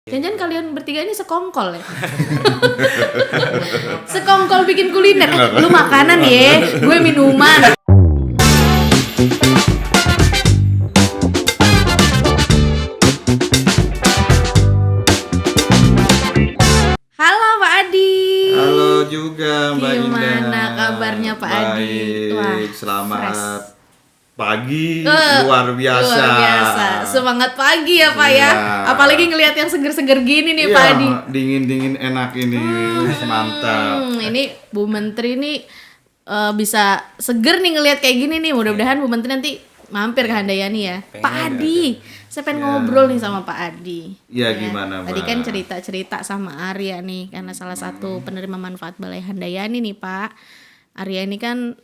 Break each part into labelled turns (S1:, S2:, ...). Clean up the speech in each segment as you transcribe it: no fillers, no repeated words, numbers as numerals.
S1: Jangan-jangan kalian bertiga ini sekongkol ya? Sekongkol bikin kuliner. Lu makanan ya, gue minuman. Halo Pak Adi.
S2: Halo juga Mbak Indah.
S1: Gimana kabarnya Pak Adi?
S2: Baik, selamat
S1: fresh.
S2: pagi, luar biasa.
S1: Luar biasa. Semangat pagi ya Pak ya.
S2: Iya.
S1: Apalagi ngelihat yang seger-seger gini nih
S2: Iya,
S1: Pak Adi.
S2: dingin-dingin enak ini. Mantap.
S1: Ini Bu Menteri nih bisa seger nih ngelihat kayak gini nih. Mudah-mudahan Bu Menteri nanti mampir ke Handayani ya. Pak Adi, saya pengen ngobrol nih sama Pak Adi.
S2: Iya, gimana, Mbak?
S1: Tadi kan cerita-cerita sama Arya nih, karena salah satu penerima manfaat Balai Handayani nih Pak. Arya ini kan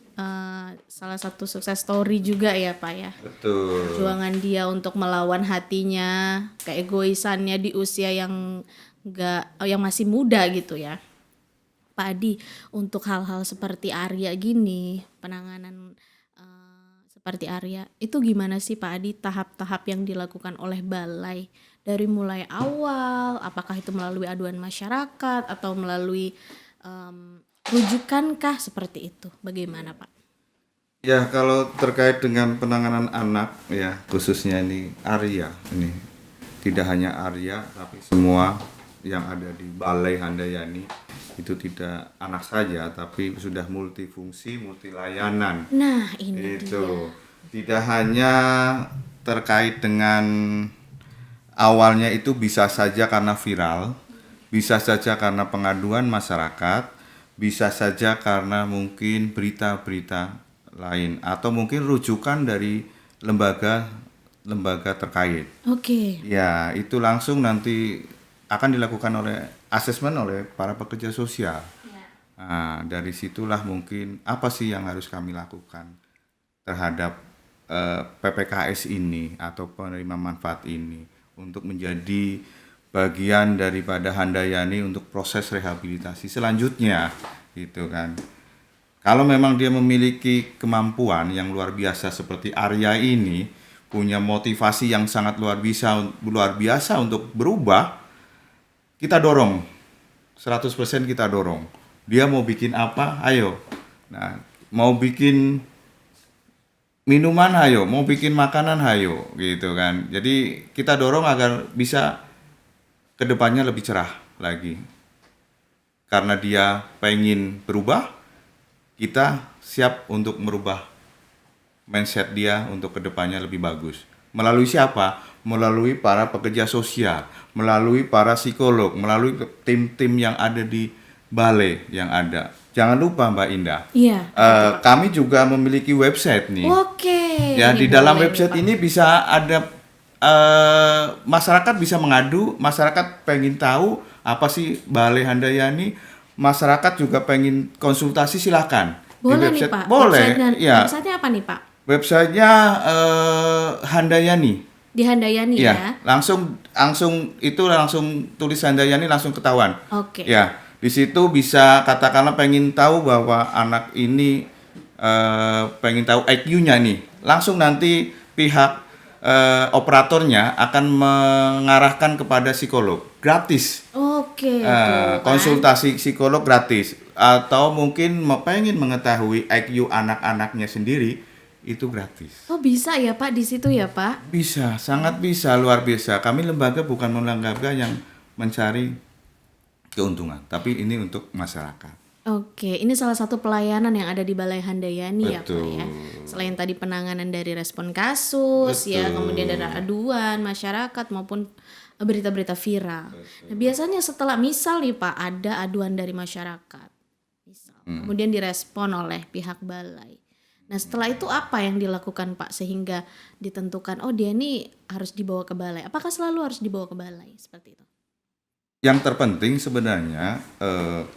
S1: salah satu sukses story juga ya Pak ya.
S2: Betul.
S1: Perjuangan dia untuk melawan hatinya, keegoisannya di usia yang yang masih muda gitu ya. Pak Adi, untuk hal-hal seperti Arya gini, penanganan seperti Arya, itu gimana sih Pak Adi tahap-tahap yang dilakukan oleh Balai? Dari mulai awal, apakah itu melalui aduan masyarakat atau melalui rujukankah seperti itu? Bagaimana Pak?
S2: Ya, kalau terkait dengan penanganan anak ya, khususnya ini Arya ini. Tidak hanya Arya, tapi semua yang ada di Balai Handayani itu tidak anak saja, tapi sudah multifungsi, multilayanan.
S1: Nah, ini
S2: Itu
S1: dia.
S2: tidak hanya terkait dengan awalnya itu bisa saja karena viral, bisa saja karena pengaduan masyarakat, bisa saja karena mungkin berita-berita lain atau mungkin rujukan dari lembaga terkait.
S1: Oke.
S2: Ya, itu langsung nanti akan dilakukan asesmen oleh para pekerja sosial. Nah, dari situlah mungkin apa sih yang harus kami lakukan terhadap PPKS ini atau penerima manfaat ini untuk menjadi bagian daripada Handayani untuk proses rehabilitasi selanjutnya gitu kan. Kalau memang dia memiliki kemampuan yang luar biasa seperti Arya ini, punya motivasi yang sangat luar biasa untuk berubah, kita dorong, 100% kita dorong. Dia mau bikin apa? Ayo. Nah, mau bikin minuman, ayo. Mau bikin makanan, ayo. Gitu kan. Jadi kita dorong agar bisa kedepannya lebih cerah lagi. Karena dia pengen berubah, kita siap untuk merubah mindset dia untuk kedepannya lebih bagus. Melalui siapa? Melalui para pekerja sosial, melalui para psikolog, melalui tim-tim yang ada di balai yang ada. Jangan lupa Mbak Indah,
S1: Iya.
S2: kami juga memiliki website nih.
S1: Oke.
S2: Ya,
S1: Ini
S2: di dalam
S1: boleh
S2: website
S1: nih, Pak.
S2: ini bisa ada masyarakat bisa mengadu, masyarakat pengen tahu apa sih Balai Handayani, masyarakat juga pengen konsultasi, silakan.
S1: Boleh
S2: Di
S1: nih
S2: website,
S1: Pak.
S2: boleh. Ya.
S1: Website-nya apa nih Pak?
S2: Websitenya Handayani.
S1: Di Handayani
S2: Ya,
S1: ya.
S2: langsung tulis Handayani langsung ketahuan.
S1: Oke.
S2: Ya, di situ bisa katakanlah pengen tahu bahwa anak ini pengen tahu IQ-nya nih. Langsung nanti pihak operatornya akan mengarahkan kepada psikolog gratis.
S1: Oke. Tuh, kan.
S2: Konsultasi psikolog gratis atau mungkin pengen mengetahui IQ anak-anaknya sendiri itu gratis.
S1: Oh bisa ya Pak di situ ya Pak?
S2: Bisa, sangat bisa, luar biasa. Kami lembaga bukan lembaga yang mencari keuntungan, tapi ini untuk masyarakat.
S1: Oke, ini salah satu pelayanan yang ada di Balai Handayani ya Pak
S2: Betul.
S1: ya. Selain tadi penanganan dari respon kasus ya,
S2: Betul.
S1: kemudian dari aduan masyarakat maupun berita-berita viral. Nah, biasanya setelah misal nih Pak ada aduan dari masyarakat, misal, kemudian direspon oleh pihak balai. Nah setelah itu apa yang dilakukan Pak sehingga ditentukan oh dia ini harus dibawa ke balai? Apakah selalu harus dibawa ke balai seperti itu?
S2: Yang terpenting sebenarnya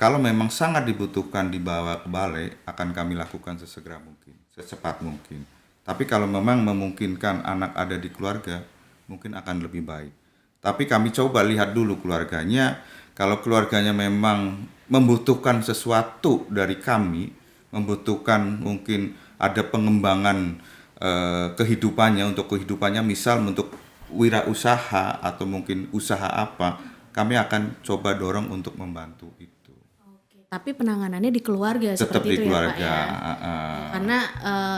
S2: kalau memang sangat dibutuhkan dibawa ke balai akan kami lakukan sesegera mungkin, secepat mungkin. Tapi kalau memang memungkinkan anak ada di keluarga, mungkin akan lebih baik. Tapi kami coba lihat dulu keluarganya. Kalau keluarganya memang membutuhkan sesuatu dari kami, membutuhkan mungkin ada pengembangan kehidupannya, untuk kehidupannya misal untuk wirausaha atau mungkin usaha apa, kami akan coba dorong untuk membantu itu.
S1: Tapi penanganannya di keluarga
S2: Tetap
S1: seperti
S2: di
S1: itu ya Pak
S2: keluarga.
S1: ya. Karena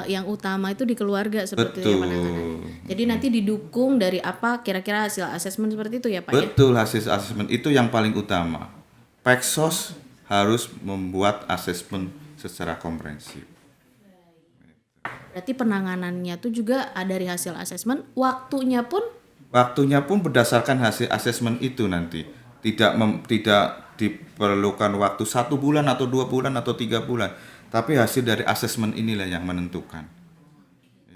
S1: yang utama itu di keluarga seperti itu ya penanganannya. Jadi nanti didukung dari apa kira-kira hasil asesmen seperti itu ya Pak ya.
S2: Betul, hasil asesmen itu yang paling utama. Peksos harus membuat asesmen secara komprehensif.
S1: Berarti penanganannya tuh juga dari hasil asesmen, waktunya pun
S2: Waktunya pun berdasarkan hasil asesmen itu nanti. Tidak diperlukan waktu 1 bulan atau 2 bulan atau 3 bulan. Tapi hasil dari asesmen inilah yang menentukan.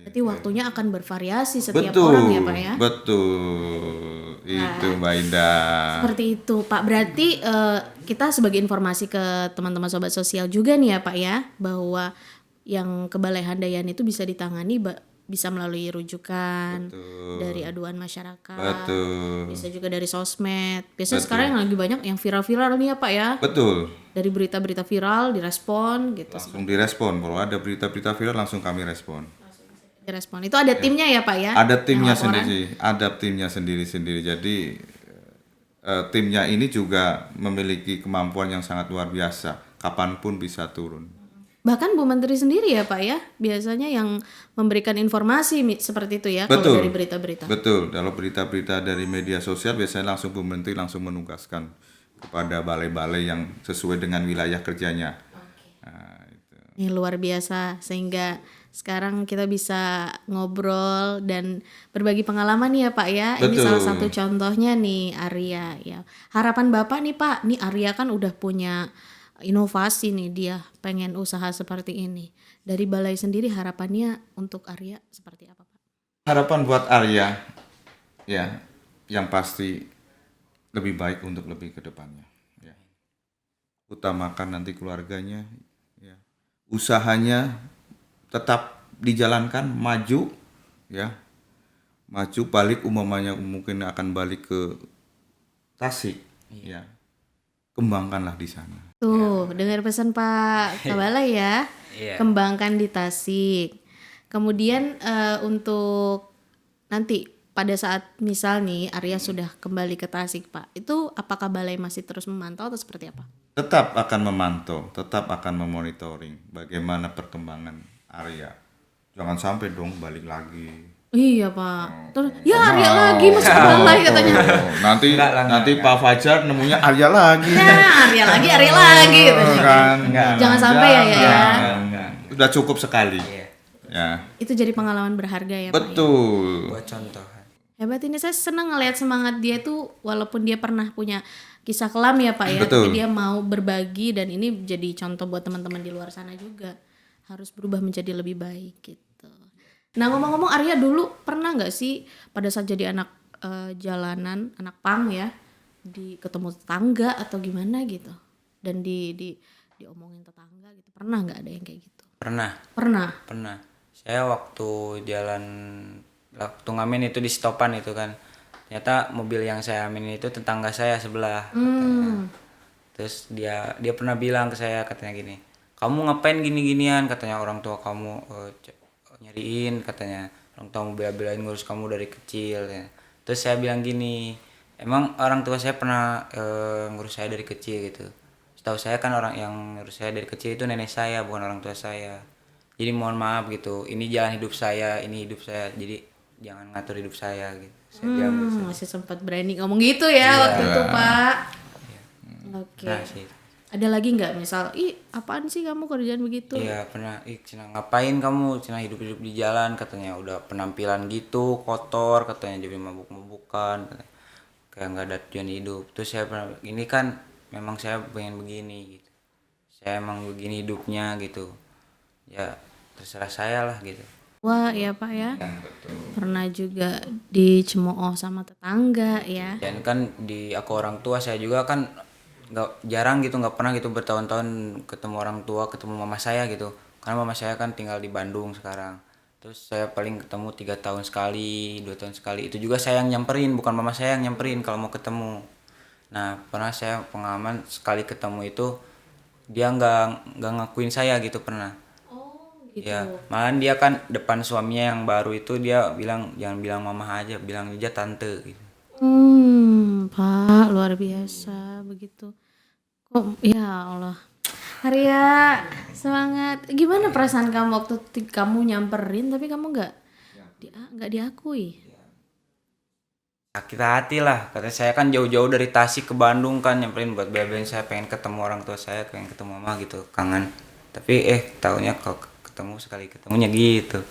S1: berarti waktunya akan bervariasi setiap
S2: Betul,
S1: orang ya Pak ya.
S2: betul. Itu Mbak Indah.
S1: Seperti itu Pak. Berarti kita sebagai informasi ke teman-teman sobat sosial juga nih ya Pak ya, bahwa yang kebalai handaian itu bisa ditangani bisa melalui rujukan dari aduan masyarakat,
S2: Betul.
S1: bisa juga dari sosmed. Biasanya sekarang yang lagi banyak yang viral-viral nih ya Pak ya.
S2: Betul.
S1: Dari berita-berita viral direspon gitu.
S2: Langsung direspon. Kalau ada berita-berita viral langsung kami respon.
S1: Direspon. Itu ada timnya ya Pak ya.
S2: Ada timnya
S1: Yang laporan.
S2: sendiri, ada timnya sendiri-sendiri. Jadi timnya ini juga memiliki kemampuan yang sangat luar biasa. Kapanpun bisa turun.
S1: Bahkan Bu Menteri sendiri ya Pak ya, biasanya yang memberikan informasi seperti itu ya, kalau
S2: Betul.
S1: dari berita-berita.
S2: Betul. Kalau berita-berita dari media sosial biasanya langsung Bu Menteri langsung menugaskan kepada balai-balai yang sesuai dengan wilayah kerjanya. Nah, itu.
S1: Ini luar biasa, sehingga sekarang kita bisa ngobrol dan berbagi pengalaman nih ya Pak ya. Ini
S2: Betul.
S1: salah satu contohnya nih Arya ya. Harapan Bapak nih Pak, nih Arya kan udah punya inovasi nih, dia pengen usaha seperti ini. Dari balai sendiri harapannya untuk Arya seperti apa Pak?
S2: Harapan buat Arya ya, yang pasti lebih baik untuk lebih ke depannya ya. Utamakan nanti keluarganya ya. Usahanya tetap dijalankan, maju ya. Maju balik umpamanya mungkin akan balik ke Tasik ya. Kembangkanlah di sana.
S1: Tuh, dengar pesan Pak Kabalai ya.
S3: Iya.
S1: Kembangkan di Tasik. Kemudian untuk nanti pada saat misal nih Arya sudah kembali ke Tasik Pak, itu apakah Balai masih terus memantau atau seperti apa?
S2: Tetap akan memantau, tetap akan memonitoring bagaimana perkembangan Arya. Jangan sampai dong balik lagi.
S1: Iya Pak. Terus ya Arya lagi masuk ke Balai katanya.
S2: Nanti Pak Fajar nemunya Arya lagi.
S1: Nah, Arya lagi katanya.
S2: Kan?
S1: Jangan sampai ya.
S3: Enggak.
S2: Udah cukup sekali.
S3: Iya.
S2: Ya.
S1: Itu jadi pengalaman berharga ya Pak. Ya?
S2: Betul.
S3: Buat contoh.
S1: Hebat, ini saya senang ngelihat semangat dia tuh, walaupun dia pernah punya kisah kelam ya Pak ya,
S2: Betul.
S1: tapi dia mau berbagi dan ini jadi contoh buat teman-teman di luar sana juga, harus berubah menjadi lebih baik gitu. Nah ngomong-ngomong Arya dulu pernah nggak sih pada saat jadi anak jalanan, anak pang ya, ketemu tetangga atau gimana gitu, dan diomongin tetangga gitu, pernah nggak ada yang kayak gitu?
S3: Pernah.
S1: Pernah.
S3: Saya waktu ngamen itu di stopan itu kan. Ternyata mobil yang saya amin itu tetangga saya sebelah. Katanya. Terus dia pernah bilang ke saya katanya gini, "Kamu ngapain gini-ginian?" katanya, "Orang tua kamu nyariin," katanya, "orang tua bela-belain ngurus kamu dari kecil." Ya. Terus saya bilang gini, "Emang orang tua saya pernah ngurus saya dari kecil gitu." Setahu saya kan orang yang ngurus saya dari kecil itu nenek saya, bukan orang tua saya. Jadi mohon maaf gitu, ini jalan hidup saya, ini hidup saya, jadi jangan ngatur hidup saya gitu. Saya bilang gitu.
S1: Masih sempat berani ngomong gitu ya waktu itu Pak. Oke.
S3: Nah sih.
S1: Ada lagi nggak misal, apaan sih kamu kerjaan begitu?
S3: Iya pernah, Cina ngapain kamu, Cina hidup-hidup di jalan, katanya udah penampilan gitu, kotor, katanya jadi mabuk-mabukan, kayak nggak ada tujuan hidup. Terus saya pernah, ini kan memang saya pengen begini gitu, saya emang begini hidupnya gitu, ya terserah saya lah gitu.
S1: Wah ya Pak ya, pernah juga dicemooh sama tetangga ya.
S3: Dan kan aku orang tua saya juga kan jarang gitu, nggak pernah gitu bertahun-tahun ketemu orang tua, ketemu mama saya gitu, karena mama saya kan tinggal di Bandung sekarang. Terus saya paling ketemu 3 tahun sekali, 2 tahun sekali, itu juga saya yang nyamperin, bukan mama saya yang nyamperin kalau mau ketemu. Nah pernah saya pengalaman sekali ketemu itu dia nggak ngakuin saya gitu pernah.
S1: Gitu.
S3: Ya malah dia kan depan suaminya yang baru itu dia bilang, jangan bilang mama aja, bilang aja tante gitu.
S1: Pak, luar biasa begitu. Kok ya Allah. Arya, semangat. Gimana perasaan kamu waktu kamu nyamperin tapi kamu nggak diakui?
S3: Sakit hati lah, katanya saya kan jauh-jauh dari Tasik ke Bandung kan nyamperin buat belain saya, pengen ketemu orang tua saya, pengen ketemu mama gitu, kangen. Tapi taunya kalau ketemu sekali ketemunya gitu,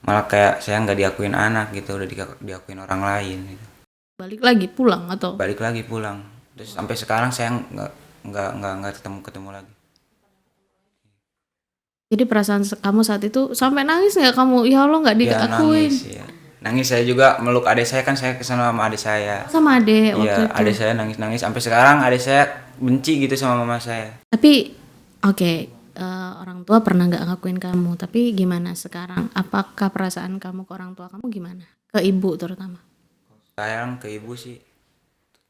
S3: malah kayak saya nggak diakuin anak gitu, udah diakuin orang lain gitu.
S1: Balik lagi pulang atau?
S3: Balik lagi pulang, terus sampai sekarang saya nggak ketemu lagi.
S1: Jadi perasaan kamu saat itu sampai nangis nggak kamu? Ya Allah nggak
S3: Iya,
S1: diakuin.
S3: nangis ya. Nangis, saya juga meluk adik saya, kan saya kesana sama adik saya.
S1: Sama adek waktu
S3: Iya,
S1: itu.
S3: adik saya nangis sampai sekarang adik saya benci gitu sama mama saya.
S1: Tapi oke, orang tua pernah nggak ngakuin kamu. Tapi gimana sekarang? Apakah perasaan kamu ke orang tua kamu gimana? Ke ibu terutama.
S3: Sayang ke ibu sih.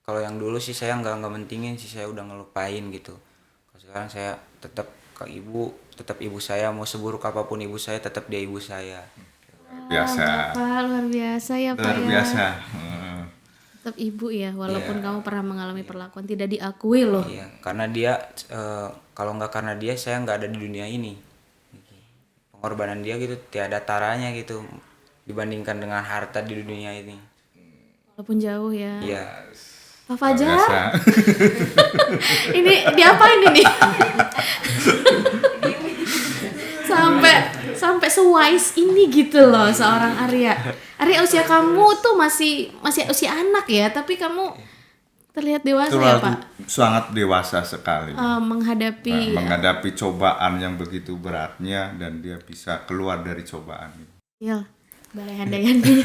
S3: Kalau yang dulu sih saya nggak mentingin sih, saya udah ngelupain gitu. Kalau sekarang saya tetap ke ibu, tetap ibu saya, mau seburuk apapun ibu saya tetap dia ibu saya.
S2: Biasa.
S1: Pak, luar biasa ya Pak
S2: Luar
S1: ya.
S2: biasa.
S1: Tetap ibu ya, walaupun kamu pernah mengalami perlakuan tidak diakui loh.
S3: Iya, karena dia kalau nggak karena dia saya nggak ada di dunia ini. Pengorbanan dia gitu tiada taranya gitu dibandingkan dengan harta di dunia ini.
S1: Walaupun jauh ya.
S3: Iya.
S1: Pak Fajar,
S2: Biasa.
S1: ini diapain ini? sampai sewise ini gitu loh seorang Arya. Arya, usia kamu tuh masih usia anak ya, tapi kamu terlihat dewasa ya Pak.
S2: Sangat dewasa sekali.
S1: Menghadapi
S2: Menghadapi cobaan yang begitu beratnya dan dia bisa keluar dari cobaan itu.
S1: ya Balai Handayani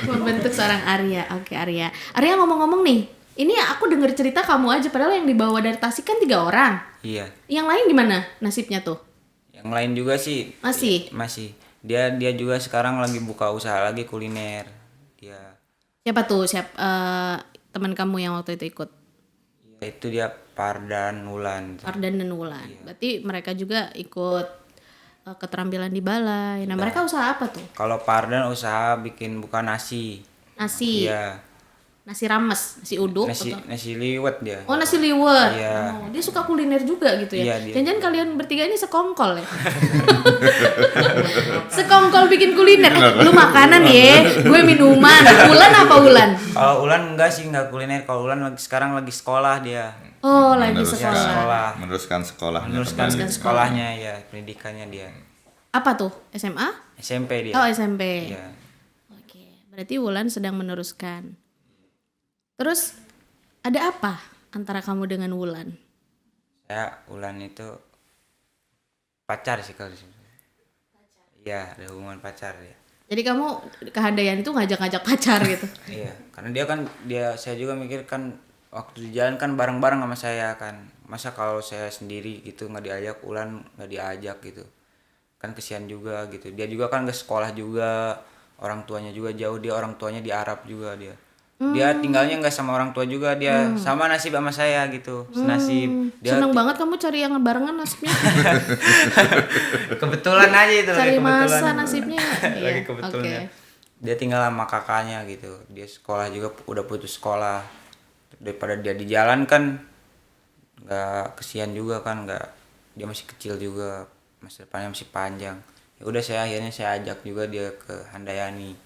S1: membentuk seorang Arya. Oke Arya. Arya, ngomong-ngomong nih, ini aku dengar cerita kamu aja padahal yang dibawa dari Tasik kan 3 orang.
S3: Iya.
S1: Yang lain gimana nasibnya tuh?
S3: Yang lain juga sih masih. Dia juga sekarang lagi buka usaha lagi kuliner. Dia
S1: Siapa tuh? Teman kamu yang waktu itu ikut?
S3: ya, itu dia Pardan Wulan.
S1: Ardan dan Wulan. Berarti mereka juga ikut keterampilan di balai. Nah, mereka usaha apa tuh?
S3: Kalau Pardan usaha bikin buka nasi.
S1: Nasi.
S3: Iya.
S1: Nasi rames, nasi uduk
S3: Nasi liwet dia.
S1: Oh, nasi liwet.
S3: Iya.
S1: Oh, dia suka kuliner juga gitu ya.
S3: Iya, dia.
S1: Jangan kalian bertiga ini sekongkol ya. Sekongkol bikin kuliner. Lu makanan ya, gue minuman. Ulan apa Ulan?
S3: Kalau Ulan enggak sih, enggak kuliner. Kalau Ulan sekarang lagi sekolah dia.
S1: Oh, lagi sekolah.
S2: Meneruskan sekolahnya.
S3: Meneruskan
S2: kembali.
S3: sekolahnya ya, pendidikannya dia.
S1: Apa tuh? SMA?
S3: SMP dia.
S1: Oh, SMP.
S3: Iya.
S1: Oke, berarti Wulan sedang meneruskan. Terus ada apa antara kamu dengan Wulan?
S3: Saya Ulan itu pacar sih kalau di sini. Iya, ada hubungan pacar ya.
S1: Jadi kamu ke Handayani itu ngajak-ngajak pacar gitu?
S3: Iya, karena saya juga mikir kan waktu di jalan kan bareng-bareng sama saya kan. Masa kalau saya sendiri gitu nggak diajak, Ulan nggak diajak gitu. Kan kesian juga gitu. Dia juga kan ke sekolah juga, orang tuanya juga jauh, dia orang tuanya di Arab juga dia. Dia tinggalnya nggak sama orang tua juga, dia sama nasib sama saya gitu, senasib. Dia
S1: Seneng banget kamu cari yang barengan nasibnya.
S3: kebetulan aja itu
S1: Cari
S3: lagi kebetulan.
S1: masa nasibnya.
S3: Lagi
S1: Iya,
S3: kebetulannya.
S1: oke.
S3: Dia tinggal sama kakaknya gitu. Dia sekolah juga udah putus sekolah. Daripada dia di jalan kan nggak, kesian juga kan, nggak, dia masih kecil juga, masa depannya masih panjang. Ya udah akhirnya saya ajak juga dia ke Handayani.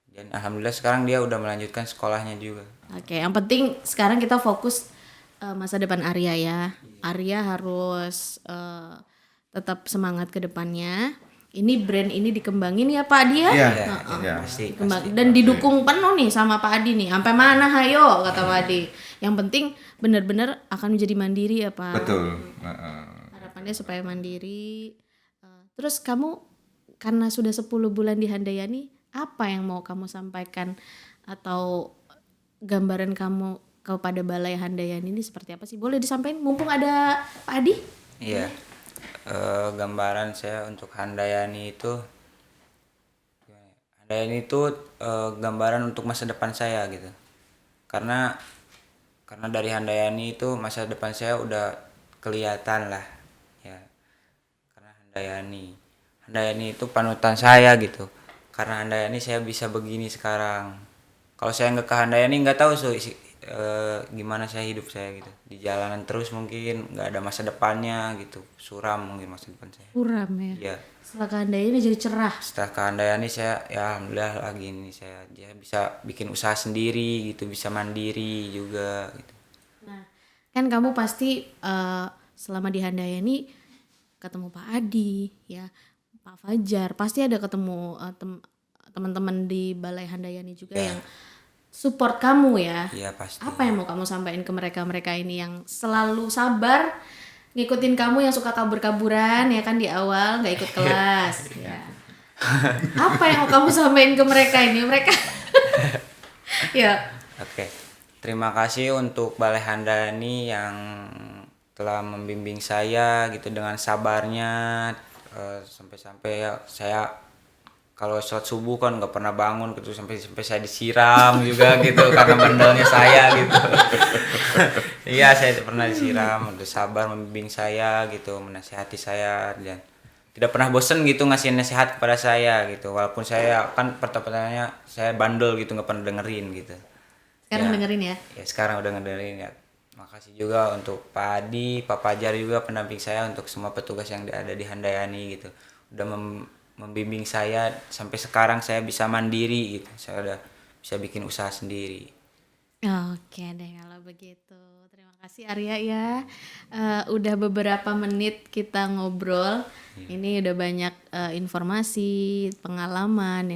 S3: Dan alhamdulillah sekarang dia udah melanjutkan sekolahnya juga.
S1: Oke, yang penting sekarang kita fokus masa depan Arya ya. Arya harus tetap semangat ke depannya. Ini brand ini dikembangin ya Pak Adi ya.
S2: Iya,
S3: Iya, pasti.
S1: Dan didukung penuh nih sama Pak Adi nih. Sampai mana hayo kata Pak Adi. Yang penting benar-benar akan menjadi mandiri ya Pak.
S2: Betul.
S1: Harapannya supaya mandiri. Terus kamu karena sudah 10 bulan di Handayani, apa yang mau kamu sampaikan atau gambaran kamu kepada Balai Handayani ini seperti apa sih? Boleh disampaikan mumpung ada Pak Adi?
S3: Iya. Gambaran saya untuk Handayani itu gambaran untuk masa depan saya gitu. Karena dari Handayani itu masa depan saya udah kelihatan lah ya. Karena Handayani itu panutan saya gitu. Karena Handayani saya bisa begini sekarang. kalau saya nggak ke Handayani nggak tahu gimana saya hidup saya gitu, di jalanan terus mungkin nggak ada masa depannya gitu, suram mungkin masa depan saya.
S1: Suram ya.
S3: Iya.
S1: Setelah ke Handayani jadi cerah.
S3: Setelah ke Handayani saya ya alhamdulillah lagi ini saya ya bisa bikin usaha sendiri gitu, bisa mandiri juga gitu.
S1: Nah, kan kamu pasti selama di Handayani ketemu Pak Adi, ya, Pak Fajar, pasti ada ketemu teman-teman di Balai Handayani juga yang support kamu ya.
S3: Iya pasti.
S1: Apa yang mau kamu sampaikan ke mereka ini yang selalu sabar ngikutin kamu, yang suka kabur-kaburan ya kan di awal nggak ikut kelas ya. Apa yang mau kamu sampaikan ke mereka ini? Mereka ya.
S3: Oke. Terima kasih untuk Balai Handayani yang telah membimbing saya gitu dengan sabarnya, sampai-sampai ya saya kalau sholat subuh kan nggak pernah bangun gitu, sampai saya disiram juga gitu karena bandelnya saya gitu. Iya, saya pernah disiram, udah sabar membimbing saya gitu, menasihati saya dan tidak pernah bosan gitu ngasih nasihat kepada saya gitu, walaupun saya kan pertama-tamanya saya bandel gitu, nggak pernah dengerin gitu.
S1: Sekarang
S3: Ya.
S1: dengerin ya.
S3: Ya sekarang udah ngedengerin ya. Makasih juga untuk Pak Adi, Pak Fajar juga pendamping saya, untuk semua petugas yang ada di Handayani gitu. Udah membimbing saya sampai sekarang saya bisa mandiri gitu. Saya udah bisa bikin usaha sendiri.
S1: Oke deh kalau begitu. Terima kasih Arya ya. Udah beberapa menit kita ngobrol. Ini udah banyak informasi, pengalaman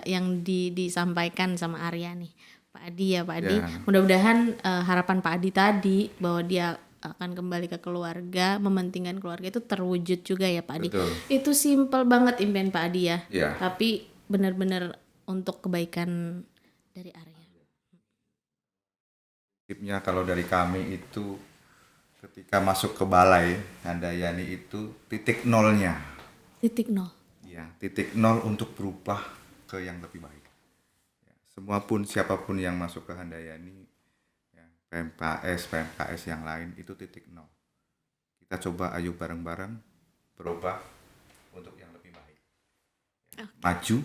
S1: yang disampaikan sama Arya nih. Pak Adi ya, Pak Adi.
S2: Ya.
S1: Mudah-mudahan harapan Pak Adi tadi bahwa dia akan kembali ke keluarga, mementingkan keluarga itu terwujud juga ya Pak Adi.
S2: Betul.
S1: Itu simple banget impian Pak Adi ya.
S2: Ya.
S1: Tapi benar-benar untuk kebaikan dari Arya.
S2: Tipnya kalau dari kami itu ketika masuk ke Balai Handayani itu titik nolnya.
S1: Titik nol.
S2: Ya, titik nol untuk berubah ke yang lebih baik. Ya, siapapun yang masuk ke Handayani, ya, PMKS yang lain itu titik nol. Kita coba ayo bareng-bareng berubah untuk yang lebih baik. Ya, maju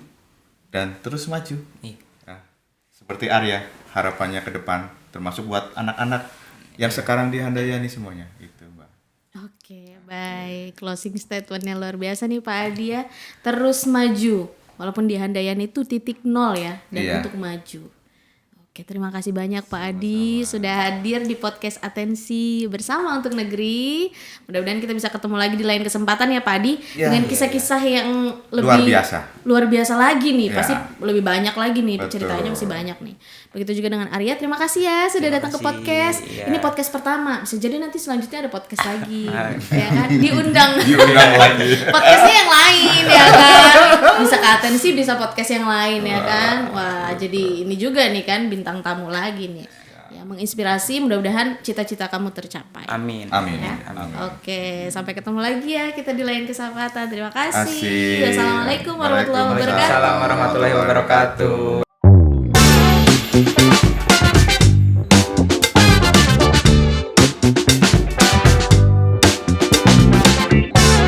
S2: dan terus maju.
S3: Nih,
S2: Nah, seperti Arya, harapannya ke depan termasuk buat anak-anak yang sekarang di Handayani semuanya itu, Mbak.
S1: Oke, baik. Closing statementnya luar biasa nih Pak Adi ya. Terus maju. Walaupun di Handayani itu titik nol ya. Dan
S2: Iya.
S1: untuk maju. Oke, terima kasih banyak Pak Adi sudah hadir di podcast Atensi Bersama Untuk Negeri. Mudah-mudahan kita bisa ketemu lagi di lain kesempatan ya Pak Adi.
S2: Ya,
S1: dengan kisah-kisah yang lebih luar biasa lagi nih.
S2: Ya.
S1: Pasti lebih banyak lagi nih.
S2: Betul.
S1: Ceritanya masih banyak nih. Begitu juga dengan Arya. Terima kasih ya sudah
S3: Terima
S1: datang ke
S3: kasih,
S1: podcast.
S3: iya.
S1: Ini podcast pertama. Bisa jadi nanti selanjutnya ada podcast lagi. Ya kan? Diundang
S2: lagi.
S1: podcastnya yang lain ya kan, bisa ke Atensi, bisa podcast yang lain ya kan. Wah, jadi ini juga nih kan bintang tamu lagi nih ya, menginspirasi. Mudah-mudahan cita-cita kamu tercapai.
S3: amin.
S2: Amin.
S1: Ya.
S2: Amin.
S1: Oke, sampai ketemu lagi ya kita di lain kesempatan. Terima kasih.
S2: Asik.
S1: Wassalamualaikum warahmatullahi wabarakatuh.
S3: Waalaikumsalam warahmatullahi wabarakatuh.